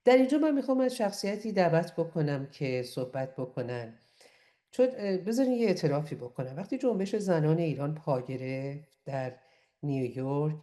در اینجا من میخوام از شخصیتی دعوت بکنم که صحبت بکنن، چون بذارین یه اعترافی بکنم. وقتی جنبش زنان ایران پا گرفت در نیویورک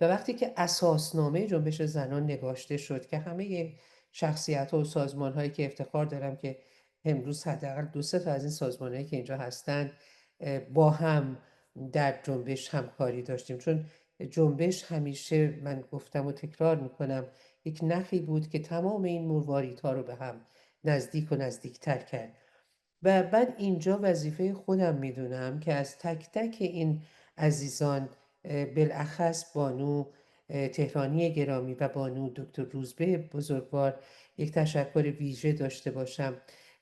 و وقتی که اساسنامه جنبش زنان نگاشته شد که همه شخصیت ها و سازمان هایی که افتخار دارم که امروز حداقل دو سه تا از این سازمان هایی که اینجا هستن با هم در جنبش همکاری داشتیم، چون جنبش همیشه، من گفتم و تکرار میکنم، یک نخی بود که تمام این مرواریدها رو به هم نزدیک و نزدیکتر کرد. و بعد اینجا وظیفه خودم میدونم که از تک تک این عزیزان، بالاخص بانو تهرانی گرامی و بانو دکتر روزبه بزرگوار، یک تشکر ویژه داشته باشم.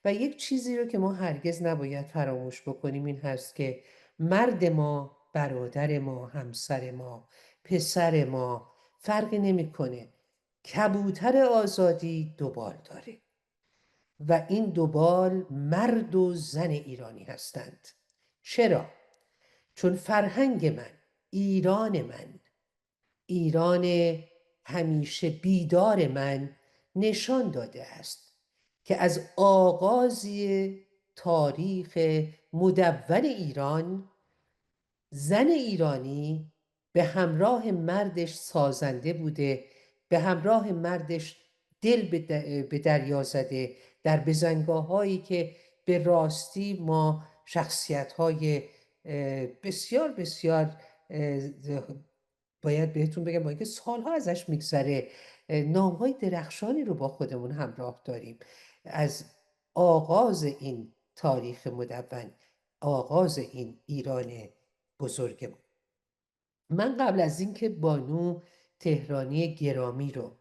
و یک چیزی رو که ما هرگز نباید فراموش بکنیم این هست که مرد ما، برادر ما، همسر ما، پسر ما، فرقی نمیکنه. کبوتر آزادی دو بال داره و این دو بال مرد و زن ایرانی هستند. چرا؟ چون فرهنگ من، ایران من، ایران همیشه بیدار من نشان داده است که از آغازی تاریخ مدون ایران، زن ایرانی به همراه مردش سازنده بوده، به همراه مردش دل به دریا زده در بزنگاه هایی که به راستی ما شخصیت های بسیار بسیار، باید بهتون بگم با اینکه سالها ازش میگذره، نام های درخشانی رو با خودمون همراه داریم از آغاز این تاریخ مدون، آغاز این ایران بزرگمون. من قبل از اینکه بانو تهرانی گرامی رو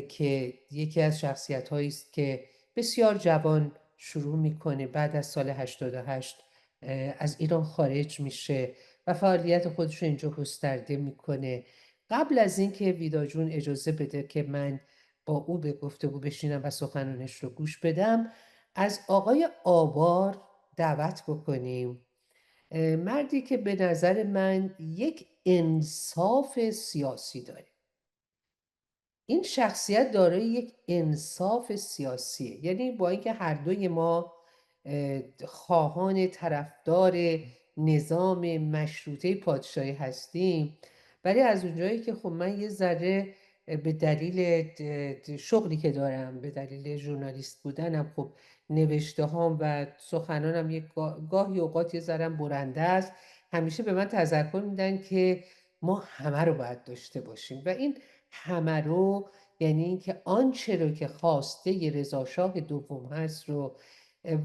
که یکی از شخصیت هایی است که بسیار جوان شروع میکنه، بعد از سال 88 از ایران خارج میشه و فعالیت خودش رو اینجا گسترده میکنه، قبل از اینکه ویدا جون اجازه بده که من با او به گفتگو بشینم و سخنانش رو گوش بدم، از آقای آوار دعوت بکنیم. مردی که به نظر من یک انصاف سیاسی داره. این شخصیت دارای یک انصاف سیاسیه، یعنی با اینکه هر دوی ما خواهان طرفدار نظام مشروطه پادشاهی هستیم، ولی از اونجایی که خب من یه ذره به دلیل شغلی که دارم، به دلیل ژورنالیست بودنم، خب نوشته هام و سخنانم یک گاهی اوقات یه ذرم برنده است. همیشه به من تذکر میدن که ما همه رو باید داشته باشیم و این همه رو یعنی اینکه آنچه رو که خواسته رضا شاه دوم هست رو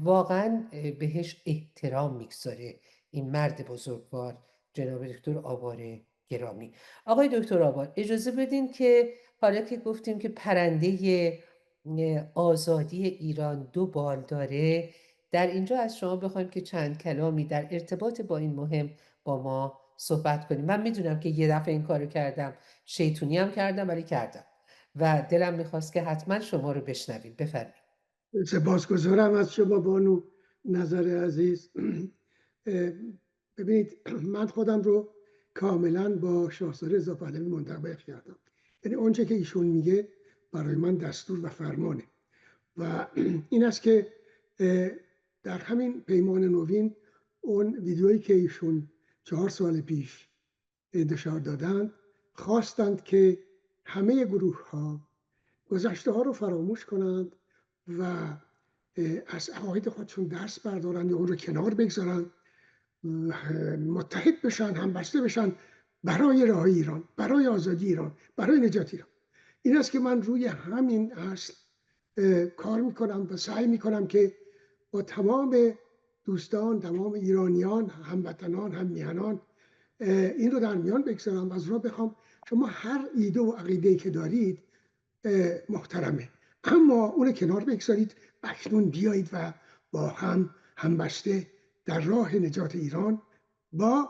واقعا بهش احترام میگذاره این مرد بزرگوار، جناب دکتر آوار گرامی. آقای دکتر آوار، اجازه بدین که حالا که گفتیم که پرنده آزادی ایران دو بال داره، در اینجا از شما بخوایم که چند کلامی در ارتباط با این مهم با ما صحبت کنیم. من میدونم که یه دفعه این کارو کردم، شیطونی هم کردم، ولی کردم و دلم میخواست که حتما شما رو بشنویم. بفرمایید. سپاسگزارم از شما بانو نظر عزیز. ببینید، من خودم رو کاملا با شاهزاده رضا پهلوی منطبق کردم، یعنی اونچه که ایشون میگه برای من دستور و فرمانه و این است که در همین پیمان نوین اون ویدیویی که ایشون 4 سال پیش انتشار دادند خواستند که همه گروه ها گذشته ها رو فراموش کنند و از عقاید خودشون درس بردارند یا اون رو کنار بگذارند، متحد بشن، همبسته بشن برای راه ایران، برای آزادی ایران، برای نجات ایران. این است که من روی همین اصل کار میکنم و سعی میکنم که با تمام دوستان، تمام ایرانیان، هموطنان، هم میهنان این رو در میان بگذارم و از را بخوام شما هر ایده و عقیده‌ای که دارید محترمه، اما اون کنار بگذارید، اکنون بیایید و با هم همبسته در راه نجات ایران با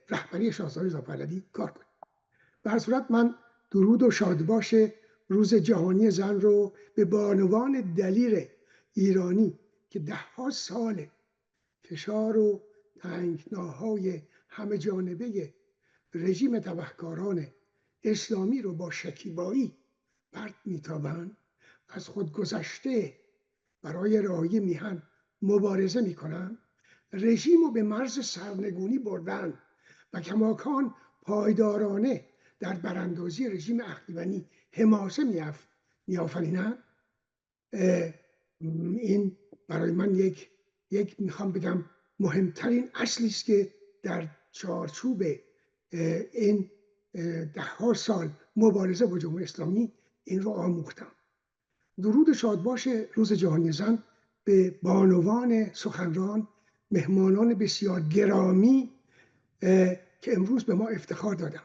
رهبری شاهزاده رضا پهلوی کار کنیم. به هر صورت من درود و شادباش روز جهانی زن رو به بانوان دلیر ایرانی که 10 سال فشار و تنگناهای همه جانبه رژیم تبهکاران اسلامی رو با شکیبایی فرد میتابند، از خود گذشته برای رهایی میهن مبارزه میکنند، رژیم رو به مرز سرنگونی بردن و کماکان پایدارانه در براندازی رژیم اهریمنی حماسه میآفرینند. این برای من یک میخوام بگم مهمترین اصلی است که در چارچوب این 10 سال مبارزه با جمهوری اسلامی این رو آموختم. درود شادباش روز جهانی زن به بانوان سخنران، مهمانان بسیار گرامی که امروز به ما افتخار دادن،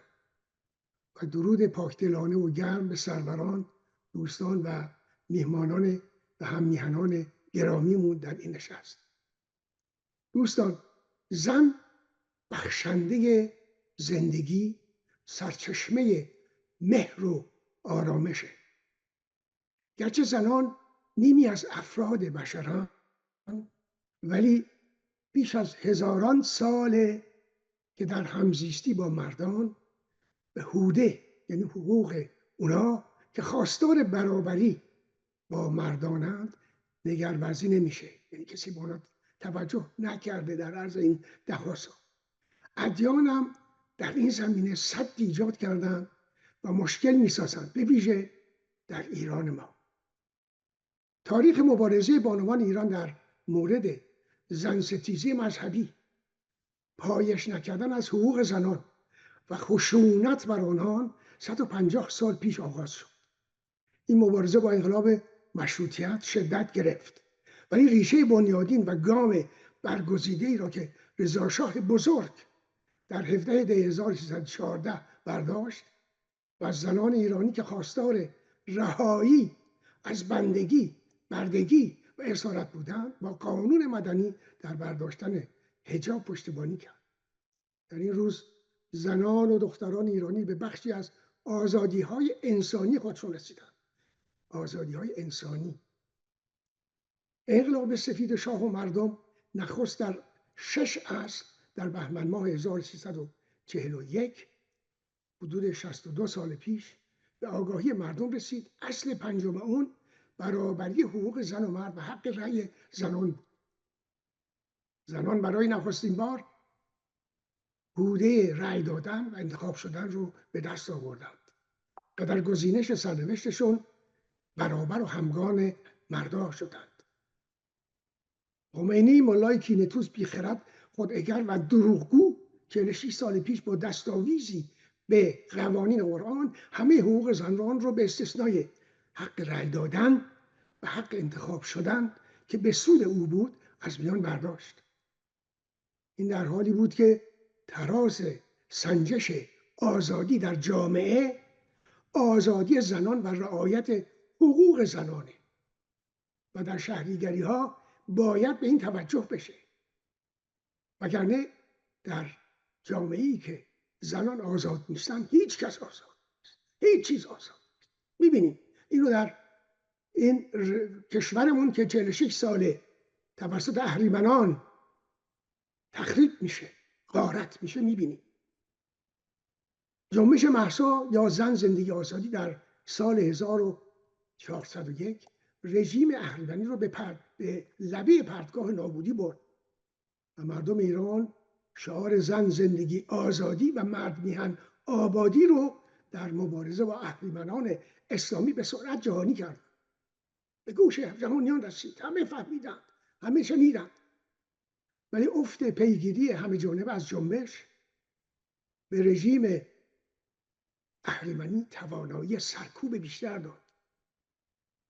و درود پاکدلانه و گرم به سروران، دوستان و میهمانان و هم میهنان گرامیمون در این نشست. دوستان، زن بخشنده زندگی، سرچشمه مهر و آرامشه. گرچه زنان نیمی از افراد بشرند، ولی بیش از هزاران ساله که در همزیستی با مردان به حوده، یعنی حقوق اونا که خواستار برابری با مردانند، نگرورزی نمیشه. یعنی کسی به اونا توجه نکرده در عرض این 10 سال. ادیان هم در این زمینه سد ایجاد کردند و مشکل میسازند، به ویژه در ایران ما. تاریخ مبارزه بانوان ایران در مورد زنستیزی مذهبی، پایش نکردن از حقوق زنان و خشونت بر آنان 150 سال پیش آغاز شد. این مبارزه با انقلاب مشروطیت شدت گرفت، ولی ریشه بنیادین و گام برگزیده‌ای را که رضا شاه بزرگ در 17 دی 1314 برداشت و از زنان ایرانی که خواستار رهایی از بندگی، بردگی و اسارت بودند، با قانون مدنی در برداشتن حجاب پشتیبانی کرد. در این روز زنان و دختران ایرانی به بخشی از آزادی‌های انسانی خودشون رسیدند. آزادی‌های انسانی. انقلاب سفید شاه و مردم نخست در 6 اصل در بهمن ماه 1341 حدود 62 سال پیش به آگاهی مردم رسید. اصل پنجم اون برابری حقوق زن و مرد و حق رأی زنان بود. زنان برای نخستین بار بوده رأی دادن و انتخاب شدن رو به دست آوردند و در گزینش سرنوشتشون برابر و همگان مردا شدند. خمینی ملای کینه‌توز بیخرد، خوداگر و دروغگو 46 سال پیش با دستاویزی به قوانین قرآن همه حقوق زنان رو به استثنای حق رأی دادن و حق انتخاب شدن که به سود او بود از میان برداشت. این در حالی بود که تراز سنجش آزادی در جامعه آزادی زنان و رعایت حقوق زنانه و در شهریگری ها باید به این توجه بشه، وگرنه در جامعه‌ای که زنان آزاد نیستن هیچ کس آزاد نیست، هیچ چیز آزاد نیست. میبینیم اینو در این کشورمون که 46 ساله توسط اهریمنان تخریب میشه، غارت میشه. میبینیم جنبش مهسا یا زن زندگی آزادی در سال 1401 رژیم اهریمنی رو به لبه پرتگاه نابودی برد و مردم ایران شعار زن زندگی آزادی و مرد میهن آبادی رو در مبارزه با اهریمنان اسلامی به سرعت جهانی کرد. به گوش جهانیان رسید، همه فهمیدند، همه شنیدند. ولی افت پیگیری همه جانبه از جنبش به رژیم اهریمنی توانایی سرکوب بیشتر داد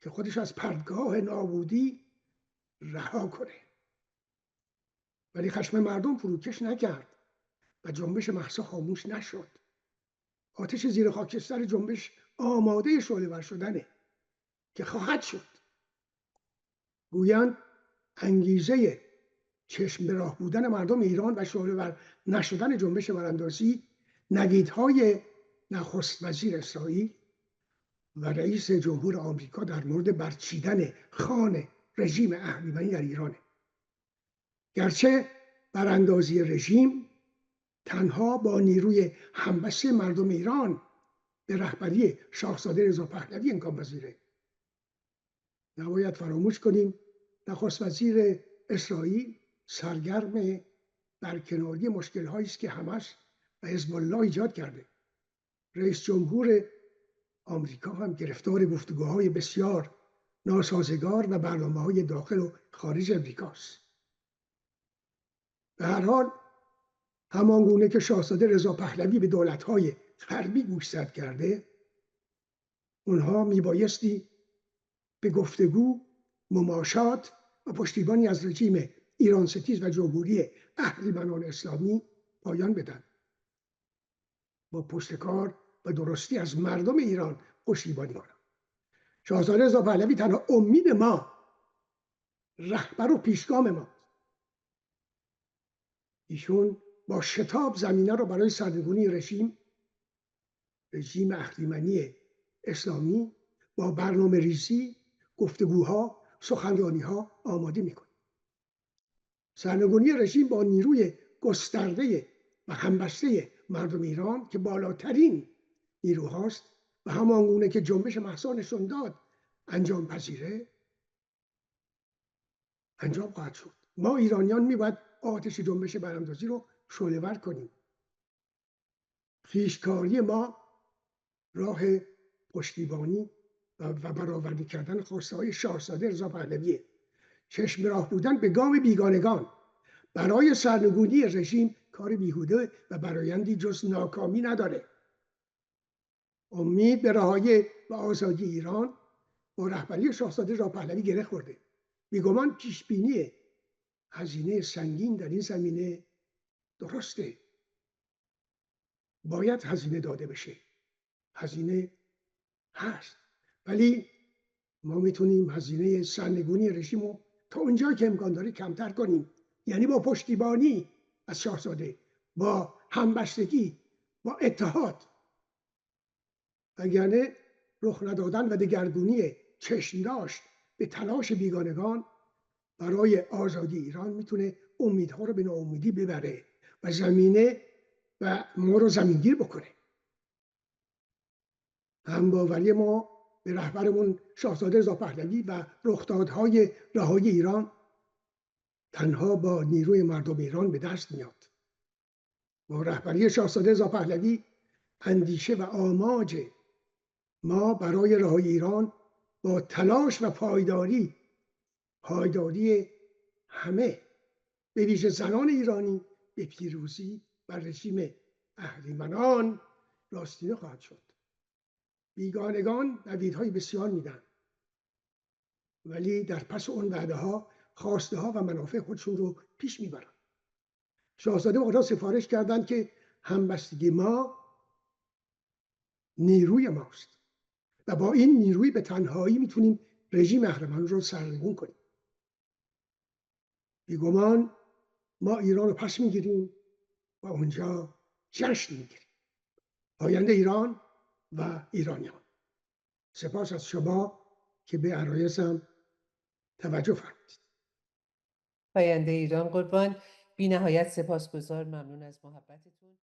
که خودش از پرتگاه نابودی رها کنه. ولی خشم مردم فروکش نکرد و جنبش مهسا خاموش نشد. آتش زیر خاکستر جنبش آماده شعله‌ور شدنه که خواهد شد. گویند انگیزه چشم به راه بودن مردم ایران و شعله‌ور نشدن جنبش براندازی نویدهای نخست وزیر اسرائیل و رئیس جمهور آمریکا در مورد برچیدن خوان رژیم اهریمنی در ایرانه. گرچه براندازی رژیم تنها با نیروی همبسته مردم ایران به رهبری شاهزاده رضا پهلوی امکان پذیره. نباید فراموش کنیم نخست وزیر اسرائیل سرگرم برکناری مشکل‌هایی است که حماس و حزب الله ایجاد کرده. رئیس جمهور آمریکا هم گرفتار گفتگوهای بسیار ناسازگار و برنامه‌های داخل و خارج امریکاست. به هر حال همانگونه که شاهزاده رضا پهلوی به دولت‌های غربی گوشزد کرده، اونها میبایستی به گفتگو، مماشات و پشتیبانی از رژیم ایران ستیز و جمهوری اهریمنان اسلامی پایان بدن. با پشت کار و درستی از مردم ایران پشتیبانی کنند. شاهزاده رضا پهلوی تنها امید ما، رهبر و پیشگام ما. ایشون با شتاب زمینه رو برای سرنگونی رژیم اهریمنی اسلامی با برنامه ریزی، گفتگوها، سخنرانی‌ها آماده می‌کنه. سرنگونی رژیم با نیروی گسترده و همبسته مردم ایران که بالاترین نیروهاست و همانگونه که جنبش مهسا نشون داد انجام پذیره، انجام خواهد شد. ما ایرانیان میباید آتش جنبش براندازی رو شعله‌ور کنیم. خویشکاری ما راه پشتیبانی و برآورده کردن خواسته های شاهزاده رضا پهلویه. چشم راه بودن به گام بیگانگان برای سرنگونی رژیم کار بیهوده و برایندی جز ناکامی نداره. امید به رهایی و آزادی ایران با رهبری شاهزاده رضا پهلوی گره خورده. بیگمان پیشبینی هزینه سنگین در این زمینه درسته. باید هزینه داده بشه. هزینه هست. ولی ما میتونیم هزینه سرنگونی رژیم رو تا اونجا که امکان داره کمتر کنیم. یعنی با پشتیبانی از شاهزاده، با همبستگی، با اتحاد. وگرنه رخ ندادن و دگرگونی چشم داشت به تلاش بیگانگان برای آزادی ایران میتونه امیدها رو به ناامیدی ببره و زمینه و ما رو زمینگیر بکنه. همباوری ما به رهبرمون شاهزاده رضا پهلوی و رخدادهای رهایی ایران تنها با نیروی مردم ایران به دست میاد. با رهبری شاهزاده رضا پهلوی اندیشه و آماج ما برای رهایی ایران با تلاش و پایداری همه به ویژه زنان ایرانی به پیروزی بر رژیم اهریمنان راستینه خواهد شد. بیگانگان وعده‌های بسیار میدن، ولی در پس اون وعده‌ها خواسته ها و منافع خودشون رو پیش میبرن. شاهزاده مقدار سفارش کردن که همبستگی ما نیروی ماست و با این نیروی به تنهایی میتونیم رژیم اهریمن رو سرنگون کنیم. بیگمان ما ایران رو پس میگیریم و اونجا جشن میگیریم. آینده ایران و ایرانیان. سپاس از شما که به عرایزم توجه فرمودید. پاینده ایران قربان، بی نهایت سپاسگزار، ممنون از محبتتون.